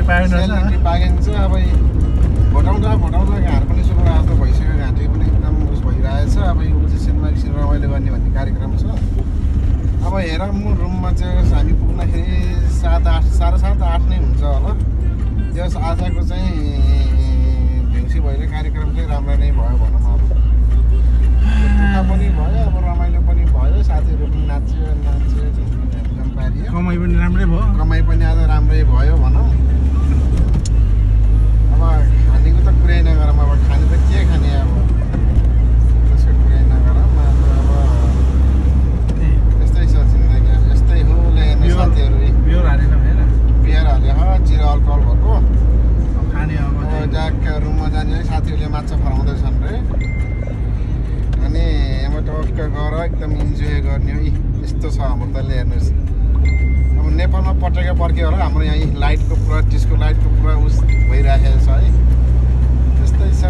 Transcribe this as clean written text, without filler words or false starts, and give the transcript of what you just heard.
celebrity पाकिन्छ अब भोटाउँदा घाँट पनि सुरु आज भइसक्यो घाँटी पनि एकदम उस भइरहेछ अब यो चाहिँ एकछिन रमाइलो गर्ने भन्ने कार्यक्रम छ अब हेर म रुममा चाहिँ हामी पुग्दाखेरि 7:30 नै हुन्छ होला त्यस आजको चाहिँ देउसी भैलो कार्यक्रम चाहिँ राम्रो नै भयो भनौँ अब दुःख पनि भयो अब रमाइलो पनि भयो साथीहरू पनि नाच्यो एकदम पारियो कमाइ पनि राम्रै भयो कमाइ पनि आज राम्रै भयो भनौँ अब खानेको त कुरै नगरौँ अब खाने त के खाने अब त्यसको कुरै नगरौँ अब यस्तै छ जिन्दगी अब यस्तै हो ल्याएन साथीहरू बियर हालेन भएन बियर हाल्यो जिरो अल्कोहल भएको खाने अब ट्याक्क रुममा जाने है साथीहरूले माछा फराउँदैछन् रे अनि यहाँबाट टक्क गएर एकदम इन्जोय गर्ने है यस्तो छ हाम्रो त हेर्नुहोस् अब नेपालमा पटेका पर्क्यो होला हाम्रो यहाँ लाइटको पुरा डिस्को लाइटको पुरा उस भइराखेको छ है त्यस्तै छ